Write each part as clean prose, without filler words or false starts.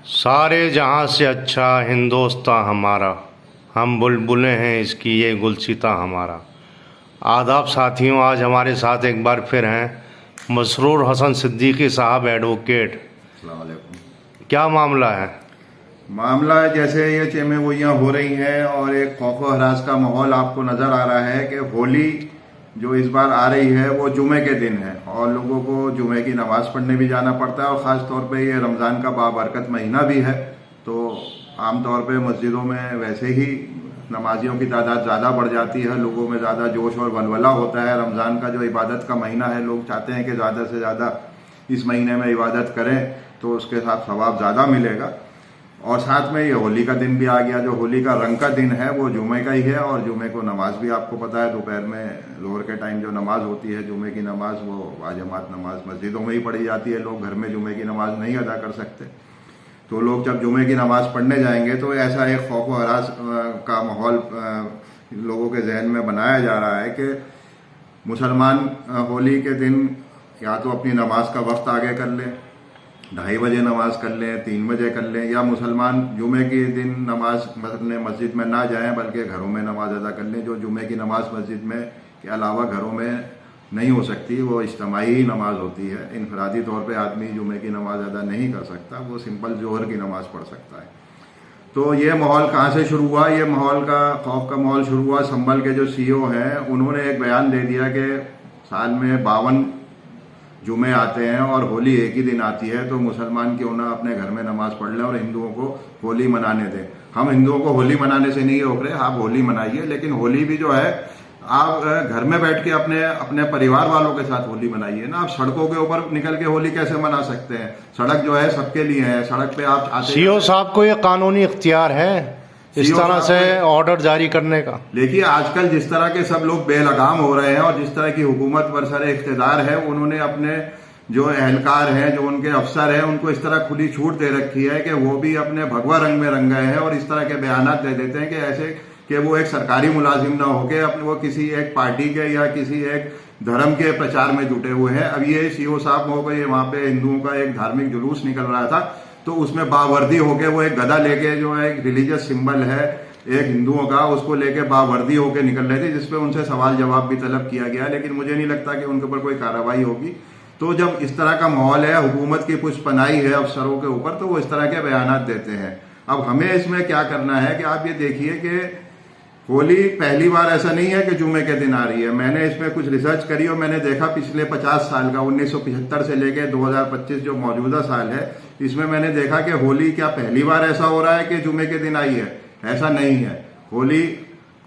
सारे जहाँ से अच्छा हिंदोस्तां हमारा, हम बुलबुलें हैं इसकी ये गुलसिता हमारा। आदाब साथियों, आज हमारे साथ एक बार फिर हैं मसरूर हसन सिद्दीकी साहब, एडवोकेट। अस्सलाम वालेकुम। क्या मामला है? मामला जैसे ये चेमें गोइयाँ हो रही हैं और एक खौफ हरास का माहौल आपको नज़र आ रहा है कि होली जो इस बार आ रही है वो जुमे के दिन है और लोगों को जुमे की नमाज़ पढ़ने भी जाना पड़ता है और ख़ास तौर पे ये रमज़ान का बाबरकत महीना भी है, तो आम तौर पे मस्जिदों में वैसे ही नमाजियों की तादाद ज़्यादा बढ़ जाती है, लोगों में ज़्यादा जोश और वलवला होता है। रमज़ान का जो इबादत का महीना है, लोग चाहते हैं कि ज़्यादा से ज़्यादा इस महीने में इबादत करें तो उसके साथ सवाब ज़्यादा मिलेगा। और साथ में ये होली का दिन भी आ गया, जो होली का रंग का दिन है वो जुमे का ही है और जुमे को नमाज भी आपको पता है दोपहर में ज़ोहर के टाइम जो नमाज होती है जुमे की नमाज, वो बाजमात नमाज मस्जिदों में ही पढ़ी जाती है। लोग घर में जुमे की नमाज नहीं अदा कर सकते, तो लोग जब जुमे की नमाज पढ़ने जाएंगे तो ऐसा एक खौफ व हरास का माहौल लोगों के जहन में बनाया जा रहा है कि मुसलमान होली के दिन या तो अपनी नमाज का वक्त आगे कर लें, 2:30 बजे नमाज कर लें, 3 बजे कर लें, या मुसलमान जुमे के दिन नमाज मस्जिद में ना जाएं बल्कि घरों में नमाज अदा कर लें। जो जुमे की नमाज मस्जिद में के अलावा घरों में नहीं हो सकती, वो इज्तिमाई ही नमाज होती है। इनफरादी तौर पे आदमी जुमे की नमाज अदा नहीं कर सकता, वो सिंपल जोहर की नमाज पढ़ सकता है। तो ये माहौल कहाँ से शुरू हुआ? ये माहौल का खौफ का माहौल शुरू हुआ संभल के जो सीईओ हैं उन्होंने एक बयान दे दिया कि साल में 52 जुमे आते हैं और होली एक ही दिन आती है, तो मुसलमान क्यों ना अपने घर में नमाज पढ़ लें और हिंदुओं को होली मनाने दें। हम हिंदुओं को होली मनाने से नहीं रोक रहे, आप होली मनाइए, लेकिन होली भी जो है आप घर में बैठ के अपने अपने परिवार वालों के साथ होली मनाइए ना। आप सड़कों के ऊपर निकल के होली कैसे मना सकते हैं? सड़क जो है सबके लिए है, सड़क पे आप आते सीईओ साहब को ये कानूनी इख्तियार है इस तरह से ऑर्डर जारी करने का। देखिए, आजकल जिस तरह के सब लोग बेलगाम हो रहे हैं और जिस तरह की हुकूमत बरसर इख्तिदार है, उन्होंने अपने जो एहलकार हैं, जो उनके अफसर हैं, उनको इस तरह खुली छूट दे रखी है कि वो भी अपने भगवा रंग में रंग गए हैं और इस तरह के बयानात दे देते हैं कि ऐसे कि वो एक सरकारी मुलाजिम ना होके अपने वो किसी एक पार्टी के या किसी एक धर्म के प्रचार में जुटे हुए हैं। अब ये सीईओ साहब हो गए, वहां पे हिंदुओं का एक धार्मिक जुलूस निकल रहा था, तो उसमें बावर्दी होके वो एक गदा लेके, जो है एक रिलीजियस सिंबल है एक हिंदुओं का, उसको लेके बावर्दी होके निकल रहे थे, जिसपे उनसे सवाल जवाब भी तलब किया गया, लेकिन मुझे नहीं लगता कि उनके ऊपर कोई कार्रवाई होगी। तो जब इस तरह का माहौल है, हुकूमत की पुष्पनाई है अफसरों के ऊपर, तो वो इस तरह के बयानात देते हैं। अब हमें इसमें क्या करना है कि आप ये देखिए कि होली पहली बार ऐसा नहीं है कि जुमे के दिन आ रही है। मैंने इसमें कुछ रिसर्च करी और मैंने देखा पिछले 50 साल का 1975 से लेके 2025 जो मौजूदा साल है, इसमें मैंने देखा कि होली क्या पहली बार ऐसा हो रहा है कि जुमे के दिन आई है? ऐसा नहीं है। होली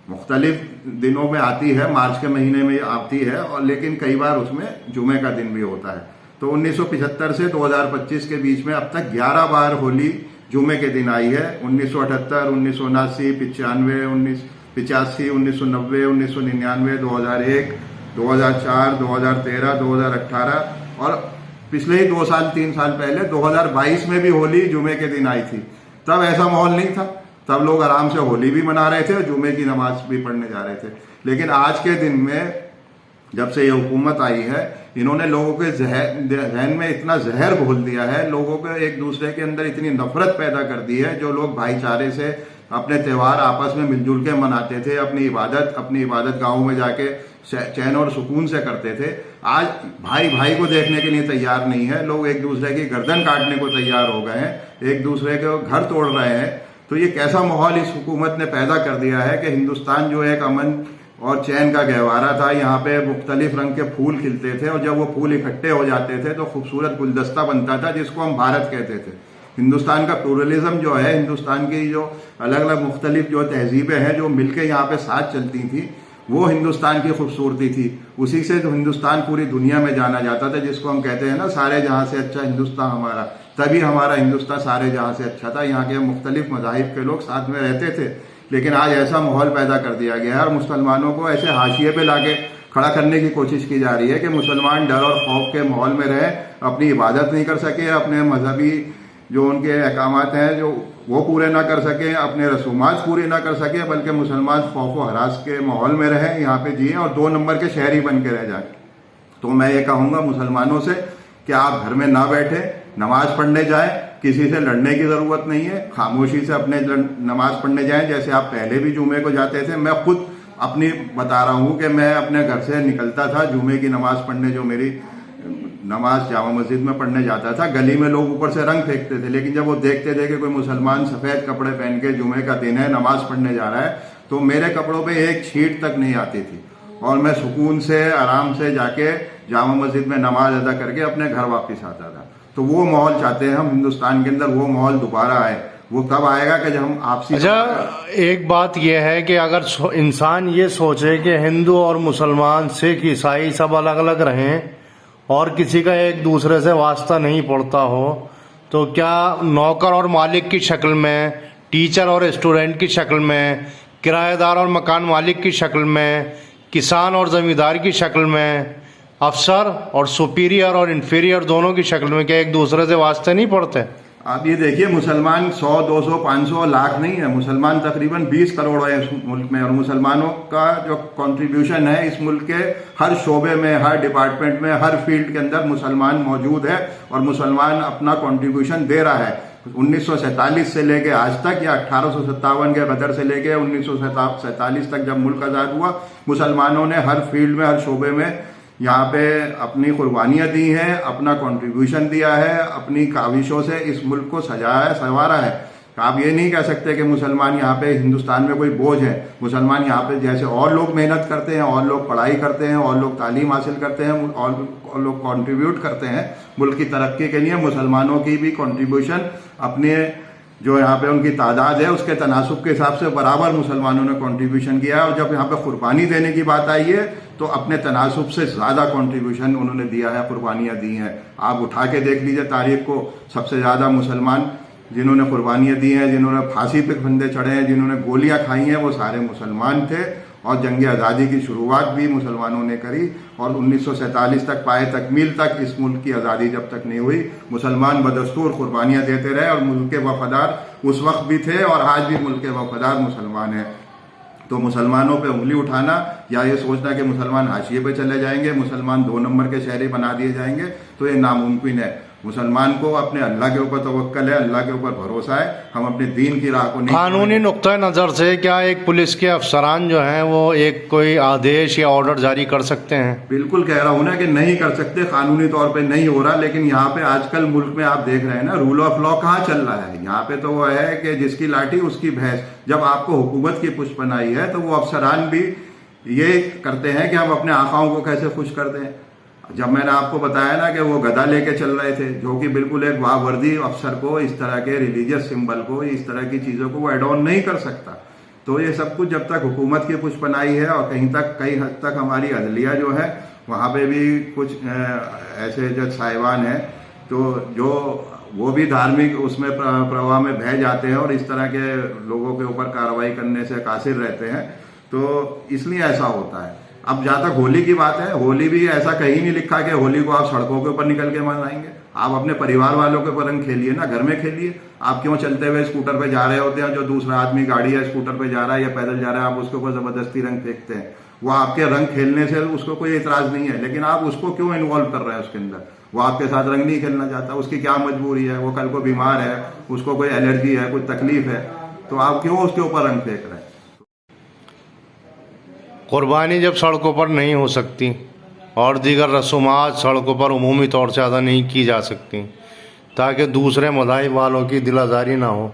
मुख्तलिफ दिनों में आती है, मार्च के महीने में आती है, और लेकिन कई बार उसमें जुमे का दिन भी होता है। तो 1975 से 2025 के बीच में अब तक 11 बार होली जुमे के दिन आई है। 1978, 1979, 95, 1985, 1990, 1999, 2001, 2004, 2013, 2018 और पिछले ही 2 साल 3 साल पहले 2022 में भी होली जुमे के दिन आई थी। तब ऐसा माहौल नहीं था, तब लोग आराम से होली भी मना रहे थे और जुमे की नमाज भी पढ़ने जा रहे थे। लेकिन आज के दिन में जब से ये हुकूमत आई है, इन्होंने लोगों के जहन में इतना जहर घोल दिया है, लोगों को एक दूसरे के अंदर इतनी नफरत पैदा कर दी है। जो लोग भाईचारे से अपने त्यौहार आपस में मिलजुल के मनाते थे, अपनी इबादत गाँव में जाके चैन और सुकून से करते थे, आज भाई भाई को देखने के लिए तैयार नहीं है। लोग एक दूसरे की गर्दन काटने को तैयार हो गए हैं, एक दूसरे के घर तोड़ रहे हैं। तो ये कैसा माहौल इस हुकूमत ने पैदा कर दिया है कि हिंदुस्तान जो एक अमन और चैन का गहवारा था, यहाँ पे मुख्तलिफ रंग के फूल खिलते थे और जब वो फूल इकट्ठे हो जाते थे तो खूबसूरत गुलदस्ता बनता था, जिसको हम भारत कहते थे। हिंदुस्तान का प्लूरलिज्म जो है, हिंदुस्तान की जो अलग अलग मुख्तलिफ जो तहजीबें हैं जो मिलकर यहाँ पे साथ चलती थी, वो हिंदुस्तान की खूबसूरती थी। उसी से जो हिंदुस्तान पूरी दुनिया में जाना जाता था, जिसको हम कहते हैं ना, सारे जहाँ से अच्छा हिंदुस्तान हमारा। तभी हमारा हिंदुस्तान सारे जहाँ से अच्छा था। यहाँ के मुख्तलिफ मज़ाहिब के लोग साथ में रहते थे, लेकिन आज ऐसा माहौल पैदा कर दिया गया है और मुसलमानों को ऐसे हाशिए पे लाके खड़ा करने की कोशिश की जा रही है कि मुसलमान डर और खौफ के माहौल में रहे, अपनी इबादत नहीं कर सके, अपने मजहबी जो उनके अहकामात हैं जो वो पूरे ना कर सके, अपने रसूमात पूरे ना कर सके, बल्कि मुसलमान खौफ व हरास के माहौल में रहें, यहाँ पे जिए और 2 नंबर के शहरी बन के रह जाए। तो मैं ये कहूँगा मुसलमानों से कि आप घर में ना बैठे, नमाज पढ़ने जाएं, किसी से लड़ने की जरूरत नहीं है, खामोशी से अपने नमाज पढ़ने जाएं। जैसे आप पहले भी जुमे को जाते थे, मैं खुद अपनी बता रहा हूं कि मैं अपने घर से निकलता था जुमे की नमाज पढ़ने, जो मेरी नमाज जामा मस्जिद में पढ़ने जाता था। गली में लोग ऊपर से रंग फेंकते थे, लेकिन जब वो देखते थे कि कोई मुसलमान सफेद कपड़े पहन के जुमे का दिन है नमाज पढ़ने जा रहा है, तो मेरे कपड़ों पे एक छींट तक नहीं आती थी और मैं सुकून से आराम से जाके जामा मस्जिद में नमाज अदा करके अपने घर वापस आता था। तो वो माहौल चाहते हैं हम हिंदुस्तान के अंदर, वो माहौल दोबारा आए। वो कब आएगा कि जब हम आपसी। अच्छा, एक बात यह है कि अगर इंसान ये सोचे कि हिंदू और मुसलमान, सिख, ईसाई सब अलग अलग रहें और किसी का एक दूसरे से वास्ता नहीं पड़ता हो, तो क्या नौकर और मालिक की शक्ल में, टीचर और स्टूडेंट की शक्ल में, किराएदार और मकान मालिक की शक्ल में, किसान और जमींदार की शक्ल में, अफसर और सुपीरियर और इन्फीरियर दोनों की शक्ल में क्या एक दूसरे से वास्ते नहीं पड़ते? आप ये देखिए, मुसलमान 100, 200, 500 लाख नहीं है, मुसलमान तकरीबन 20 करोड़ है इस मुल्क में। और मुसलमानों का जो कंट्रीब्यूशन है इस मुल्क के हर शोबे में, हर डिपार्टमेंट में, हर फील्ड के अंदर मुसलमान मौजूद है और मुसलमान अपना कंट्रीब्यूशन दे रहा है। 1947 से लेके आज तक, या 1857 के गदर से लेके 1947 तक जब मुल्क आजाद हुआ, मुसलमानों ने हर फील्ड में, हर शोबे में यहाँ पे अपनी कुर्बानियां दी हैं, अपना कंट्रीब्यूशन दिया है, अपनी काविशों से इस मुल्क को सजाया है, संवारा है। आप ये नहीं कह सकते कि मुसलमान यहाँ पे हिंदुस्तान में कोई बोझ है। मुसलमान यहाँ पे जैसे और लोग मेहनत करते हैं, और लोग पढ़ाई करते हैं, और लोग तालीम हासिल करते हैं, और लोग कंट्रीब्यूट करते हैं मुल्क की तरक्की के लिए, मुसलमानों की भी कंट्रीब्यूशन अपने जो यहाँ पे उनकी तादाद है उसके तनासुब के हिसाब से बराबर मुसलमानों ने कंट्रीब्यूशन किया है। और जब यहाँ पे कुर्बानी देने की बात आई है तो अपने तनासुब से ज्यादा कंट्रीब्यूशन उन्होंने दिया है, कुर्बानियां दी हैं। आप उठा के देख लीजिए तारीख को, सबसे ज्यादा मुसलमान जिन्होंने कुर्बानियां दी हैं, जिन्होंने फांसी पे फंदे चढ़े हैं, जिन्होंने गोलियां खाई हैं, वो सारे मुसलमान थे। और जंग आज़ादी की शुरुआत भी मुसलमानों ने करी और 1947 तक पाए तकमील तक, इस मुल्क की आज़ादी जब तक नहीं हुई, मुसलमान बदस्तूर कुर्बानियां देते रहे और मुल्क के वफादार उस वक्त भी थे और आज भी मुल्क के वफादार मुसलमान हैं। तो मुसलमानों पे उंगली उठाना या ये सोचना कि मुसलमान हाशिए पे चले जाएंगे, मुसलमान 2 नंबर के शहरी बना दिए जाएंगे, तो ये नामुमकिन है। मुसलमान को अपने अल्लाह के ऊपर तवक्कल है, अल्लाह के ऊपर भरोसा है। हम अपने दीन की राह को नहीं। कानूनी नुक्ता नज़र से क्या एक पुलिस के अफसरान जो हैं वो एक कोई आदेश या ऑर्डर जारी कर सकते हैं? बिल्कुल कह रहा हूं ना कि नहीं कर सकते, कानूनी तौर पे नहीं हो रहा। लेकिन यहाँ पे आजकल मुल्क में आप देख रहे हैं ना, रूल ऑफ लॉ कहाँ चल रहा है। यहाँ पे तो वो है कि जिसकी लाठी उसकी भैंस। जब आपको हुकूमत की पुष्पन आई है तो वो अफसरान भी ये करते हैं कि हम अपने आकाओं को कैसे खुश कर दें। जब मैंने आपको बताया ना कि वो गदा लेके चल रहे थे, जो कि बिल्कुल एक वावर्दी अफसर को, इस तरह के रिलीजियस सिंबल को, इस तरह की चीजों को वो एड ऑन नहीं कर सकता। तो ये सब कुछ जब तक हुकूमत की पुष्पन आई है, और कई हद तक हमारी अदलिया जो है वहां पे भी कुछ ऐसे जज साहिबान हैं तो जो वो भी धार्मिक उसमें प्रवाह में बह जाते हैं और इस तरह के लोगों के ऊपर कार्रवाई करने से कासिर रहते हैं। तो इसलिए ऐसा होता है। अब जहां तक होली की बात है, होली भी ऐसा कहीं नहीं लिखा कि होली को आप सड़कों के ऊपर निकल के मनाएंगे। आप अपने परिवार वालों के ऊपर रंग खेलिए ना, घर में खेलिए। आप क्यों चलते हुए स्कूटर पे जा रहे होते हैं, जो दूसरा आदमी गाड़ी या स्कूटर पे जा रहा है या पैदल जा रहा है, आप उसके ऊपर जबरदस्ती रंग फेंकते हैं। वो आपके रंग खेलने से उसको कोई एतराज नहीं है, लेकिन आप उसको क्यों इन्वॉल्व कर रहे हैं उसके अंदर? वो आपके साथ रंग नहीं खेलना चाहता, उसकी क्या मजबूरी है? वो कल को बीमार है, उसको कोई एलर्जी है, कोई तकलीफ है, तो आप क्यों उसके ऊपर रंग फेंक रहे हैं? कुर्बानी जब सड़कों पर नहीं हो सकती और दीगर रसूमात सड़कों पर उमूमी तौर से अदा नहीं की जा सकती ताकि दूसरे मज़ाहिब वालों की दिल आज़ारी ना हो,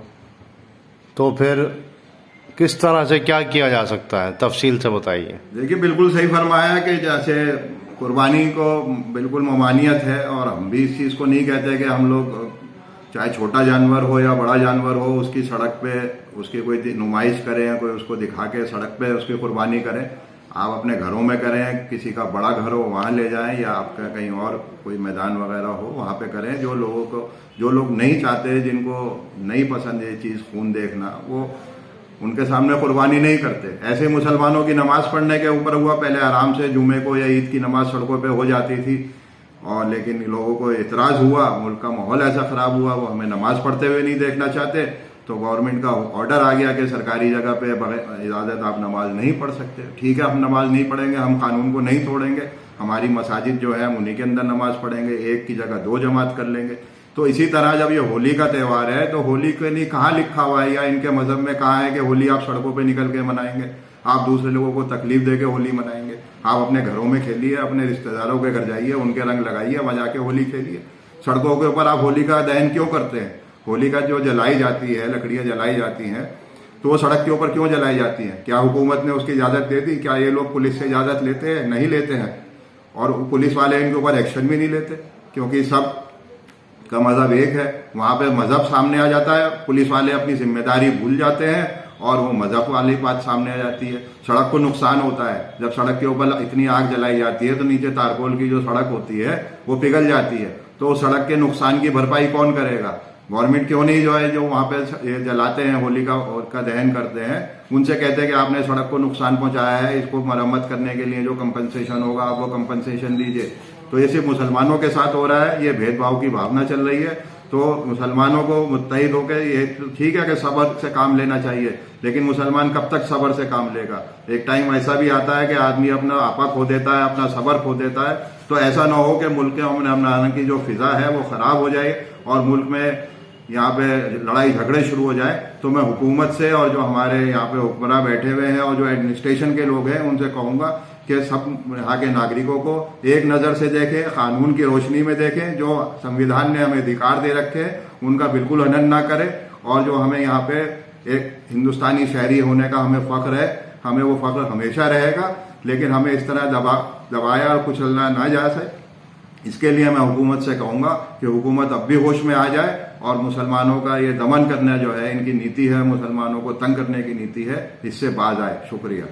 तो फिर किस तरह से क्या किया जा सकता है? तफसील से बताइए। देखिए, बिल्कुल सही फरमाया कि जैसे कुर्बानी को बिल्कुल ममानियत है और हम भी इस चीज़ को नहीं कहते कि हम लोग चाहे छोटा जानवर हो या बड़ा जानवर हो उसकी सड़क पे उसकी कोई नुमाइश करें, कोई उसको दिखा के सड़क पे उसकी कुर्बानी करें। आप अपने घरों में करें, किसी का बड़ा घर हो वहाँ ले जाएं, या आपका कहीं और कोई मैदान वगैरह हो वहाँ पे करें। जो लोग नहीं चाहते, जिनको नहीं पसंद ये चीज़ खून देखना, वो उनके सामने कुर्बानी नहीं करते। ऐसे मुसलमानों की नमाज पढ़ने के ऊपर हुआ, पहले आराम से जुमे को या ईद की नमाज सड़कों पे हो जाती थी, और लेकिन लोगों को इतराज हुआ, मुल्क का माहौल ऐसा खराब हुआ, वो हमें नमाज पढ़ते हुए नहीं देखना चाहते, तो गवर्नमेंट का ऑर्डर आ गया कि सरकारी जगह पे बगैर इजाज़त आप नमाज नहीं पढ़ सकते। ठीक है, हम नमाज नहीं पढ़ेंगे, हम कानून को नहीं तोड़ेंगे, हमारी मसाजिद जो है हम उन्हीं के अंदर नमाज पढ़ेंगे, एक की जगह 2 जमात कर लेंगे। तो इसी तरह जब ये होली का त्यौहार है तो होली के लिए कहाँ लिखा हुआ है या इनके मजहब में कहाँ है कि होली आप सड़कों पे निकल के मनाएंगे, आप दूसरे लोगों को तकलीफ दे के होली मनाएंगे। आप अपने घरों में खेलिए, अपने रिश्तेदारों के घर जाइए, उनके रंग लगाइए, वहां जाके होली खेलिए। सड़कों के ऊपर आप होली का दहन क्यों करते हैं? होली का जो जलाई जाती है, लकड़ियां जलाई जाती हैं, तो वो सड़क के ऊपर क्यों जलाई जाती हैं? क्या हुकूमत ने उसकी इजाजत दे दी? क्या ये लोग पुलिस से इजाजत लेते हैं? नहीं लेते हैं। और पुलिस वाले इनके ऊपर एक्शन भी नहीं लेते, क्योंकि सब का मजहब एक है। वहां पे मजहब सामने आ जाता है, पुलिस वाले अपनी जिम्मेदारी भूल जाते हैं और वो मजहब वाली बात सामने आ जाती है। सड़क को नुकसान होता है, जब सड़क के ऊपर इतनी आग जलाई जाती है तो नीचे तारकोल की जो सड़क होती है वो पिघल जाती है, तो सड़क के नुकसान की भरपाई कौन करेगा? गवर्नमेंट क्यों नहीं जो है जो वहां पे जलाते हैं, होली का दहन करते हैं, उनसे कहते हैं कि आपने सड़क को नुकसान पहुंचाया है, इसको मरम्मत करने के लिए जो कंपनसेशन होगा आप वो कंपनसेशन दीजिए। तो ये सिर्फ मुसलमानों के साथ हो रहा है, ये भेदभाव की भावना चल रही है। तो मुसलमानों को मुत्तहिद होकर ये ठीक है कि सब्र से काम लेना चाहिए, लेकिन मुसलमान कब तक सब्र से काम लेगा? एक टाइम ऐसा भी आता है कि आदमी अपना आपा खो देता है, अपना सब्र खो देता है। तो ऐसा ना हो कि मुल्क के अमन की जो फिजा है वो खराब हो जाए और मुल्क में यहाँ पे लड़ाई झगड़े शुरू हो जाए। तो मैं हुकूमत से और जो हमारे यहाँ पे हुक्मरान बैठे हुए हैं और जो एडमिनिस्ट्रेशन के लोग हैं उनसे कहूंगा कि सब यहाँ के नागरिकों को एक नज़र से देखें, कानून की रोशनी में देखें। जो संविधान ने हमें अधिकार दे रखे हैं उनका बिल्कुल हनन ना करें, और जो हमें यहाँ पे एक हिंदुस्तानी शहरी होने का हमें फख्र है, हमें वो फख्र हमेशा रहेगा, लेकिन हमें इस तरह दबाया और कुचलना ना जा सके। इसके लिए मैं हुकूमत से कहूंगा कि हुकूमत अब भी होश में आ जाए और मुसलमानों का ये दमन करना जो है, इनकी नीति है, मुसलमानों को तंग करने की नीति है, इससे बाज आए। शुक्रिया।